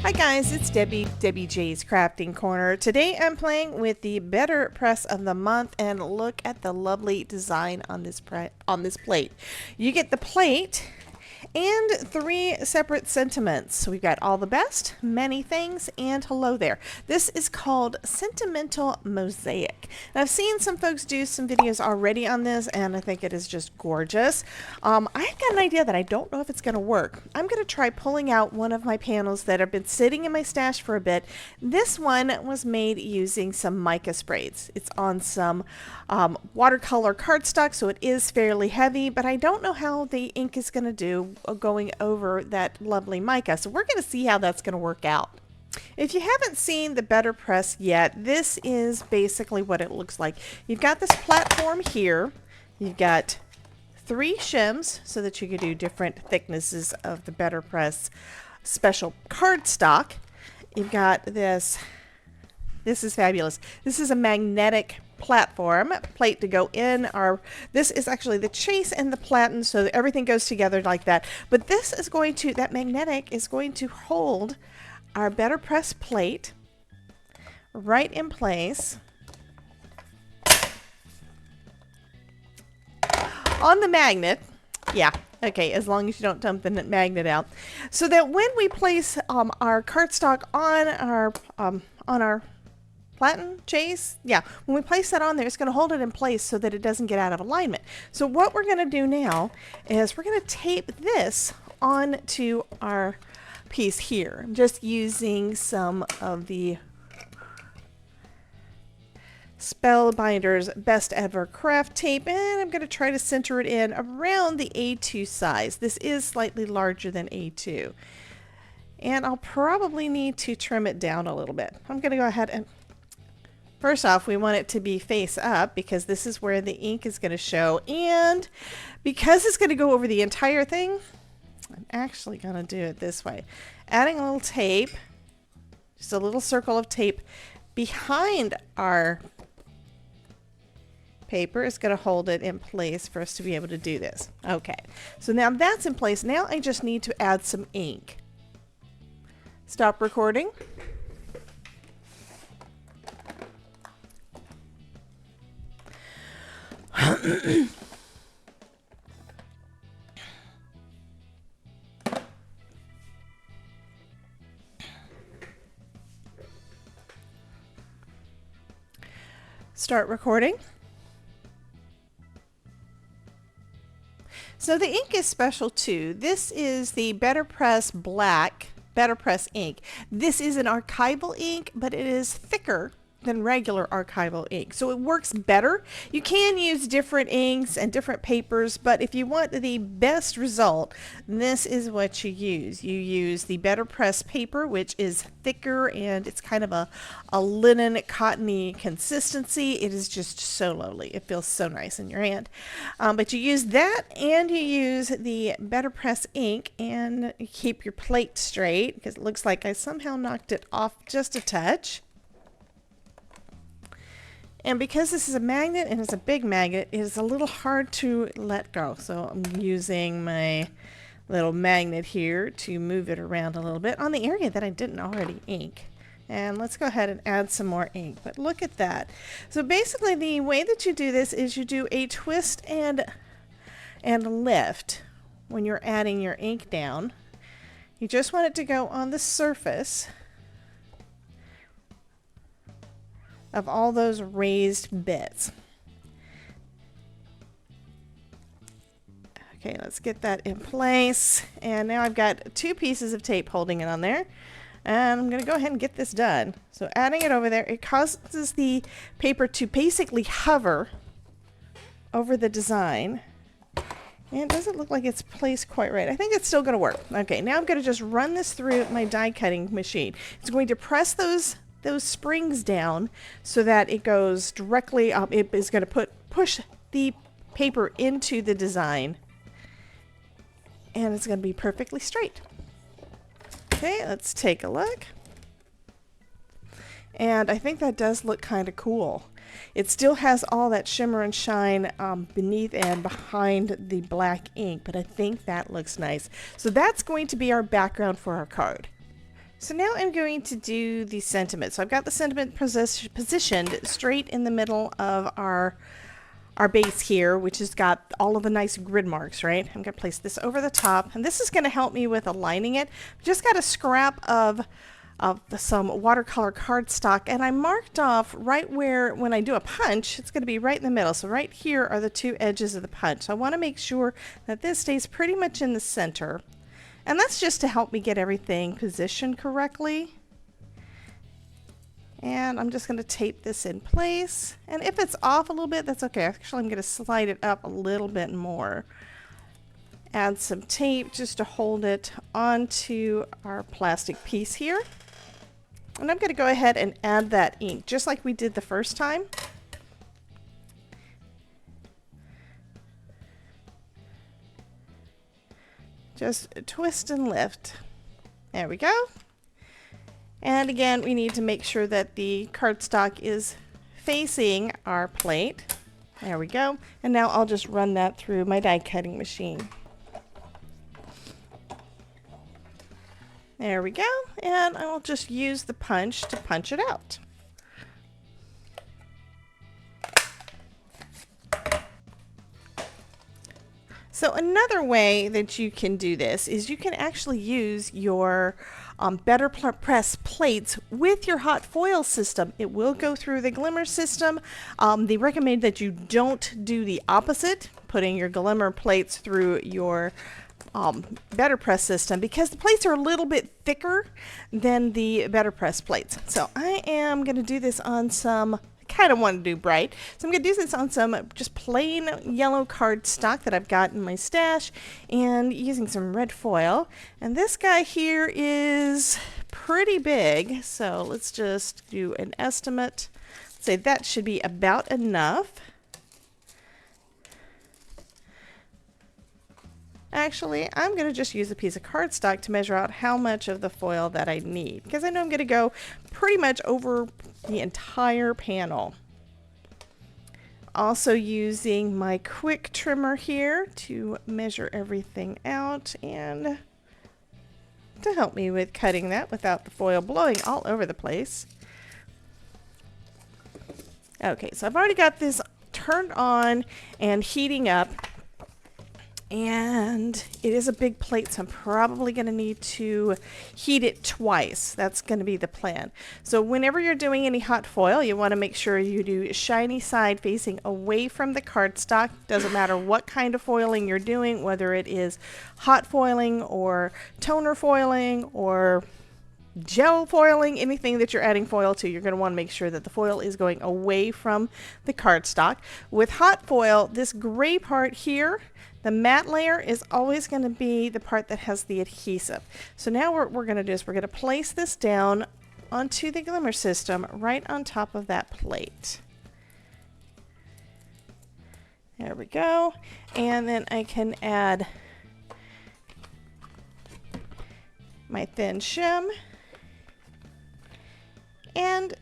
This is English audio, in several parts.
Hi guys, it's Debbie J's Crafting Corner. Today I'm playing with the Betterpress of the month, and look at the lovely design on this plate. You get the plate and 3 separate sentiments. So we've got all the best, many things, and hello there. This is called Sentimental Mosaic. Now, I've seen some folks do some videos already on this, and I think it is just gorgeous. I've got an idea that I don't know if it's going to work. I'm going to try pulling out one of my panels that have been sitting in my stash for a bit. This one was made using some mica sprays. It's on some watercolor cardstock, so it is fairly heavy, but I don't know how the ink is going to do going over that lovely mica. So we're going to see how that's going to work out. If you haven't seen the Betterpress yet, this is basically what it looks like. You've got this platform here. You've got 3 shims so that you can do different thicknesses of the Betterpress special cardstock. You've got this. This is fabulous. This is a magnetic plate to go in. This is actually the chase and the platen, so that everything goes together like that. But this is going to, that magnetic is going to hold our Betterpress plate right in place on the magnet. Yeah, okay, as long as you don't dump the magnet out, so that when we place our cardstock on our platen chase, yeah, when we place that on there, it's going to hold it in place so that it doesn't get out of alignment. So what we're going to do now is we're going to tape this onto our piece here. I'm just using some of the Spellbinder's Best Ever Craft Tape, and I'm going to try to center it in around the A2 size. This is slightly larger than A2, and I'll probably need to trim it down a little bit. I'm going to go ahead and first off, we want it to be face up because this is where the ink is going to show, and because it's going to go over the entire thing, I'm actually going to do it this way. Adding a little tape, just a little circle of tape behind our paper is going to hold it in place for us to be able to do this. Okay, so now that's in place. Now I just need to add some ink. Stop recording. Start recording. So the ink is special too. This is the Betterpress Black Betterpress ink. This is an archival ink, but it is thicker than regular archival ink, so it works better. You can use different inks and different papers, but if you want the best result, this is what you use. You use the Betterpress paper, which is thicker and it's kind of a linen cottony consistency. It is just so lovely. It feels so nice in your hand. But you use that, and you use the Betterpress ink, and you keep your plate straight because it looks like I somehow knocked it off just a touch. And because this is a magnet and it's a big magnet, it is a little hard to let go. So I'm using my little magnet here to move it around a little bit on the area that I didn't already ink. And let's go ahead and add some more ink. But look at that. So basically the way that you do this is you do a twist and lift when you're adding your ink down. You just want it to go on the surface of all those raised bits. Okay, let's get that in place. And now I've got 2 pieces of tape holding it on there. And I'm going to go ahead and get this done. So adding it over there, it causes the paper to basically hover over the design. And it doesn't look like it's placed quite right. I think it's still going to work. Okay, now I'm going to just run this through my die cutting machine. It's going to press those springs down so that it goes directly up. It is going to push the paper into the design, and it's going to be perfectly straight. Okay, let's take a look. And I think that does look kind of cool. It still has all that shimmer and shine beneath and behind the black ink, but I think that looks nice. So that's going to be our background for our card. So now I'm going to do the sentiment. So I've got the sentiment positioned straight in the middle of our base here, which has got all of the nice grid marks, right? I'm going to place this over the top, and this is going to help me with aligning it. Just got a scrap of some watercolor cardstock, and I marked off right where, when I do a punch, it's going to be right in the middle. So right here are the two edges of the punch. So I want to make sure that this stays pretty much in the center. And that's just to help me get everything positioned correctly. And I'm just going to tape this in place. And if it's off a little bit, that's okay. Actually, I'm going to slide it up a little bit more. Add some tape just to hold it onto our plastic piece here. And I'm going to go ahead and add that ink, just like we did the first time. Just twist and lift. There we go. And again, we need to make sure that the cardstock is facing our plate. There we go. And now I'll just run that through my die cutting machine. There we go. And I'll just use the punch to punch it out. So another way that you can do this is you can actually use your Betterpress plates with your hot foil system. It will go through the glimmer system. They recommend that you don't do the opposite, putting your glimmer plates through your Betterpress system, because the plates are a little bit thicker than the Betterpress plates. So I am going to do this on some, kind of want to do bright, so I'm going to do this on some just plain yellow cardstock that I've got in my stash, and using some red foil. And this guy here is pretty big, so let's just do an estimate. Say that should be about enough. Actually, I'm going to just use a piece of cardstock to measure out how much of the foil that I need, because I know I'm going to go pretty much over the entire panel. Also using my quick trimmer here to measure everything out and to help me with cutting that without the foil blowing all over the place. Okay, so I've already got this turned on and heating up. And it is a big plate, so I'm probably going to need to heat it twice. That's going to be the plan. So whenever you're doing any hot foil, you want to make sure you do shiny side facing away from the cardstock. Doesn't matter what kind of foiling you're doing, whether it is hot foiling or toner foiling or gel foiling, anything that you're adding foil to, you're going to want to make sure that the foil is going away from the cardstock. With hot foil, this gray part here, the matte layer, is always going to be the part that has the adhesive. So now what we're going to do is we're going to place this down onto the glimmer system right on top of that plate. There we go. And then I can add my thin shim and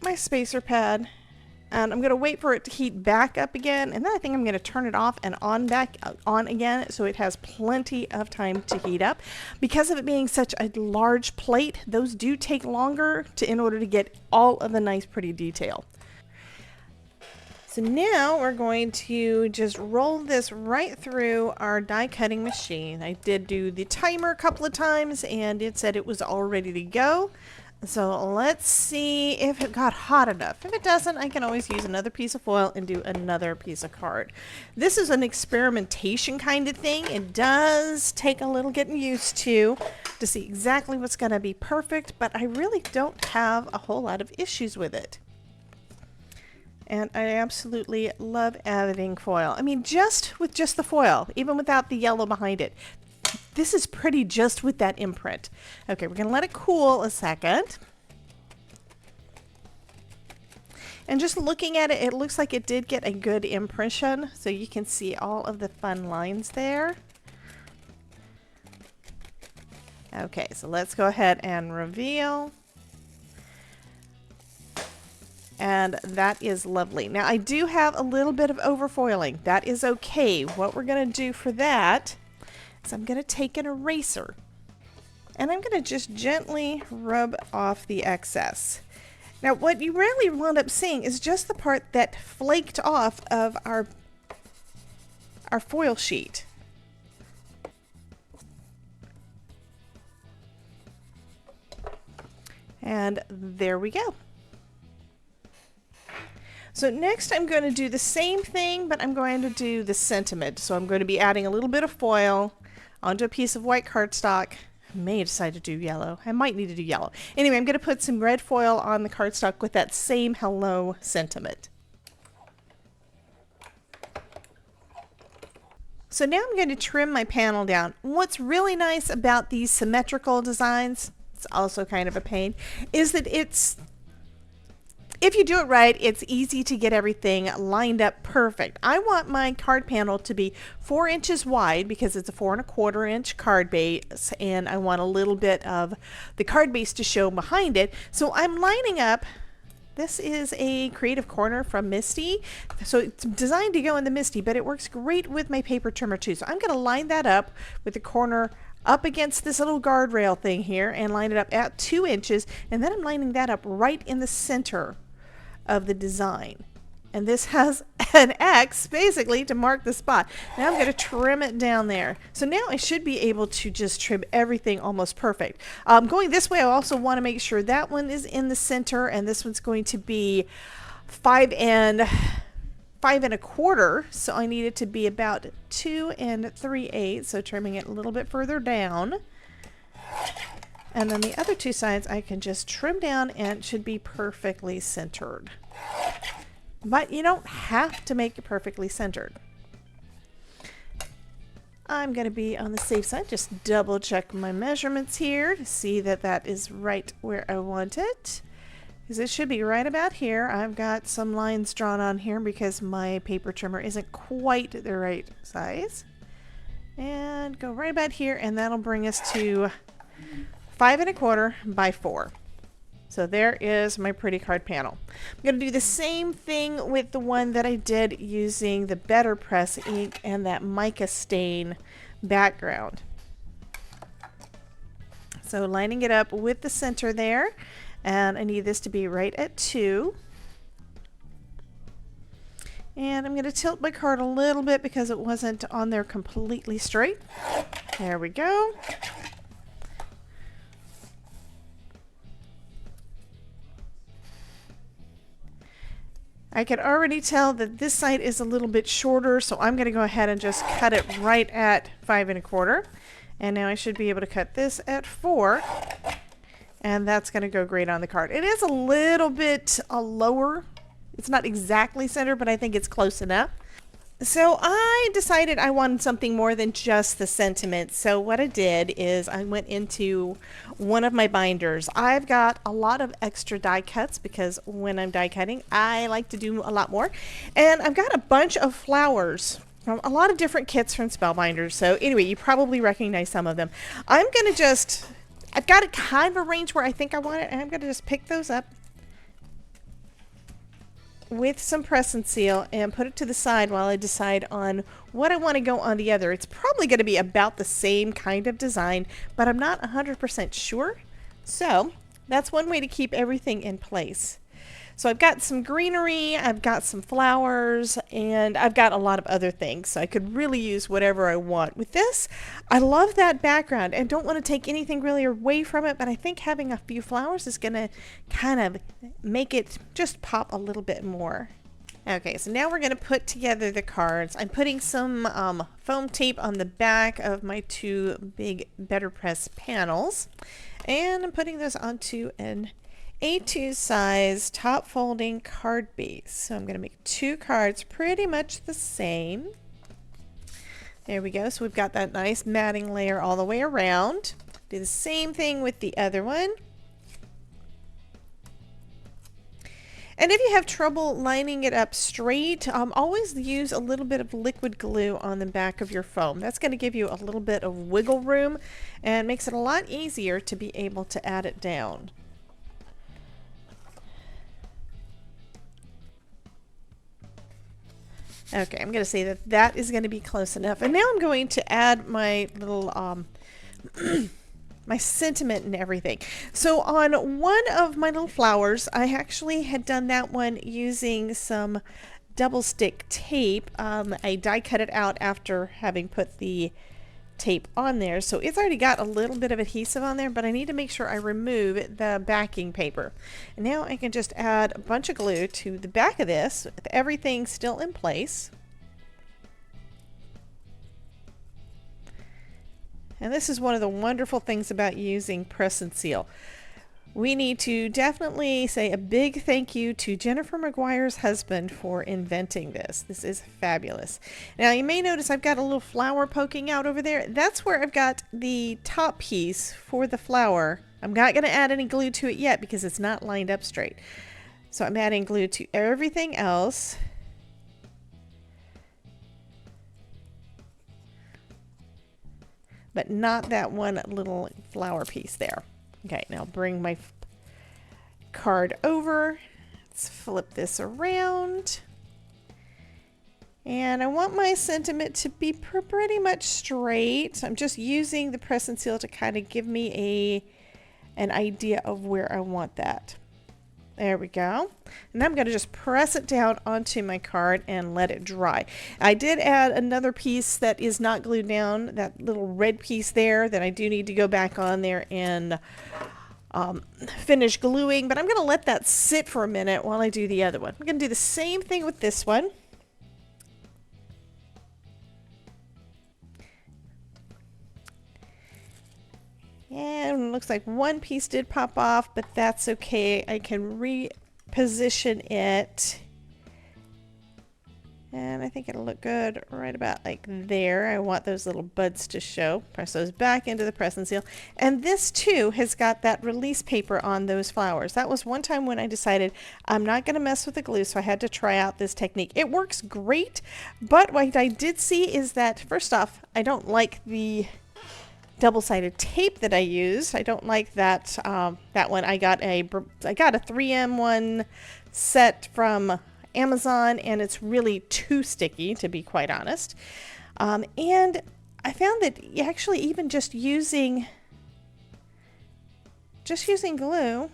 my spacer pad, and I'm going to wait for it to heat back up again, and then I think I'm going to turn it off and back on again, so it has plenty of time to heat up. Because of it being such a large plate, those do take longer in order to get all of the nice pretty detail. So now we're going to just roll this right through our die cutting machine. I did do the timer a couple of times and it said it was all ready to go. So let's see if it got hot enough. If it doesn't, I can always use another piece of foil and do another piece of card. This is an experimentation kind of thing. It does take a little getting used to see exactly what's going to be perfect, but I really don't have a whole lot of issues with it. And I absolutely love adding foil. I mean, just with just the foil, even without the yellow behind it. This is pretty just with that imprint. Okay, we're going to let it cool a second. And just looking at it, it looks like it did get a good impression. So you can see all of the fun lines there. Okay, so let's go ahead and reveal. And that is lovely. Now I do have a little bit of overfoiling. That is okay. What we're going to do for that is I'm going to take an eraser And I'm going to just gently rub off the excess. Now what you really wound up seeing is just the part that flaked off of our foil sheet. And there we go. So next I'm going to do the same thing, but I'm going to do the sentiment. So I'm going to be adding a little bit of foil onto a piece of white cardstock. I may decide to do yellow. I might need to do yellow. Anyway, I'm going to put some red foil on the cardstock with that same hello sentiment. So now I'm going to trim my panel down. What's really nice about these symmetrical designs, it's also kind of a pain, is that if you do it right, it's easy to get everything lined up perfect. I want my card panel to be 4 inches wide because it's a 4¼ inch card base, and I want a little bit of the card base to show behind it. So I'm lining up. This is a Creative Corner from Misty. So it's designed to go in the Misty, but it works great with my paper trimmer too. So I'm going to line that up with the corner up against this little guardrail thing here and line it up at 2 inches. And then I'm lining that up right in the center of the design. And this has an X basically to mark the spot. Now I'm going to trim it down there. So now I should be able to just trim everything almost perfect. Going this way, I also want to make sure that one is in the center, and this one's going to be 5 5¼ so I need it to be about 2 3/8, so trimming it a little bit further down. And then the other two sides I can just trim down and it should be perfectly centered. But you don't have to make it perfectly centered. I'm going to be on the safe side, just double check my measurements here to see that that is right where I want it. Because it should be right about here. I've got some lines drawn on here because my paper trimmer isn't quite the right size. And go right about here, and that'll bring us to 5¼ by 4. So there is my pretty card panel. I'm going to do the same thing with the one that I did using the Betterpress ink and that Mica Stain background. So lining it up with the center there, and I need this to be right at 2. And I'm going to tilt my card a little bit because it wasn't on there completely straight. There we go. I can already tell that this side is a little bit shorter, so I'm going to go ahead and just cut it right at 5¼ and now I should be able to cut this at 4, and that's going to go great on the card. It is a little bit lower. It's not exactly center, but I think it's close enough. So I decided I wanted something more than just the sentiment. So what I did is I went into one of my binders. I've got a lot of extra die cuts because when I'm die cutting, I like to do a lot more. And I've got a bunch of flowers from a lot of different kits from Spellbinders. So anyway, you probably recognize some of them. I'm going to just, I've got it kind of arranged where I think I want it, and I'm going to just pick those up with some press and seal and put it to the side while I decide on what I want to go on the other. It's probably going to be about the same kind of design, but I'm not 100% sure. So that's one way to keep everything in place. So I've got some greenery, I've got some flowers, and I've got a lot of other things. So I could really use whatever I want. With this, I love that background and don't want to take anything really away from it, but I think having a few flowers is going to kind of make it just pop a little bit more. Okay, so now we're going to put together the cards. I'm putting some foam tape on the back of my 2 big Betterpress panels, and I'm putting those onto an A2 size top folding card base. So I'm going to make 2 cards pretty much the same. There we go. So we've got that nice matting layer all the way around. Do the same thing with the other one. And if you have trouble lining it up straight, always use a little bit of liquid glue on the back of your foam. That's going to give you a little bit of wiggle room and makes it a lot easier to be able to add it down. Okay, I'm going to say that that is going to be close enough. And now I'm going to add my little my sentiment and everything. So on one of my little flowers, I actually had done that one using some double stick tape. I die cut it out after having put the tape on there, so it's already got a little bit of adhesive on there, but I need to make sure I remove the backing paper. And now I can just add a bunch of glue to the back of this with everything still in place. And this is one of the wonderful things about using press and seal. We need to definitely say a big thank you to Jennifer McGuire's husband for inventing this. This is fabulous. Now you may notice I've got a little flower poking out over there. That's where I've got the top piece for the flower. I'm not going to add any glue to it yet because it's not lined up straight. So I'm adding glue to everything else. But not that one little flower piece there. Okay, now bring my card over. Let's flip this around. And I want my sentiment to be pretty much straight. I'm just using the press and seal to kind of give me an idea of where I want that. There we go. And I'm going to just press it down onto my card and let it dry. I did add another piece that is not glued down, that little red piece there that I do need to go back on there and finish gluing, but I'm going to let that sit for a minute while I do the other one. I'm going to do the same thing with this one. And it looks like one piece did pop off, but that's okay. I can reposition it. And I think it'll look good right about like there. I want those little buds to show. Press those back into the press and seal. And this too has got that release paper on those flowers. That was one time when I decided I'm not going to mess with the glue, so I had to try out this technique. It works great, but what I did see is that, first off, I don't like the double-sided tape that I used. I don't like that that one. I got a 3M one set from Amazon, and it's really too sticky, to be quite honest. And I found that actually even just using glue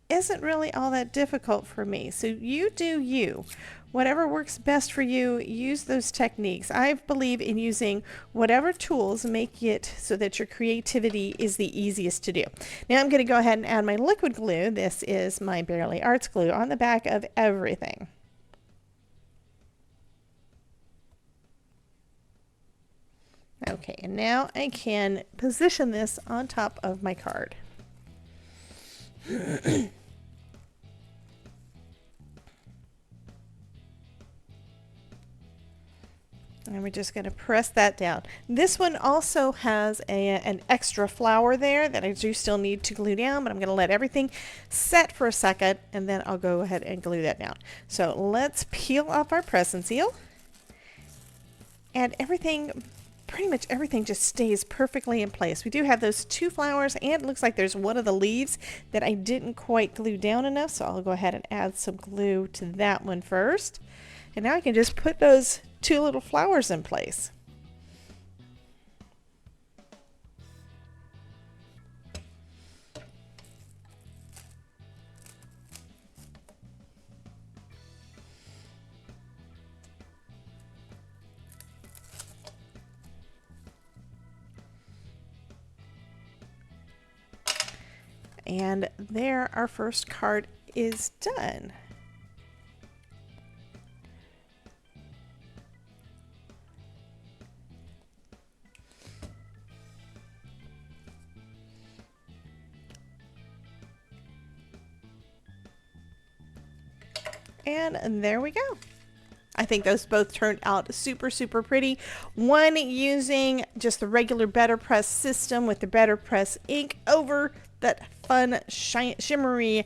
isn't really all that difficult for me. So you do you. Whatever works best for you, use those techniques. I believe in using whatever tools make it so that your creativity is the easiest to do. Now I'm going to go ahead and add my liquid glue. This is my Barely Arts glue on the back of everything. Okay, and now I can position this on top of my card. And we're just going to press that down. This one also has an extra flower there that I do still need to glue down, but I'm going to let everything set for a second, and then I'll go ahead and glue that down. So let's peel off our press and seal. And everything, pretty much everything just stays perfectly in place. We do have those two flowers, and it looks like there's one of the leaves that I didn't quite glue down enough, so I'll go ahead and add some glue to that one first. And now I can just put those two little flowers in place. And there, our first card is done. And there we go. I think those both turned out super, super pretty. One using just the regular Betterpress system with the Betterpress ink over that fun shimmery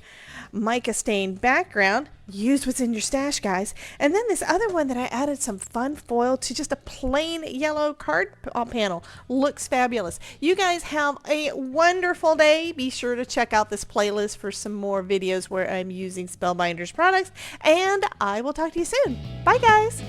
mica stain background. Use what's in your stash, guys. And then this other one that I added some fun foil to just a plain yellow card panel. Looks fabulous. You guys have a wonderful day. Be sure to check out this playlist for some more videos where I'm using Spellbinders products. And I will talk to you soon. Bye, guys.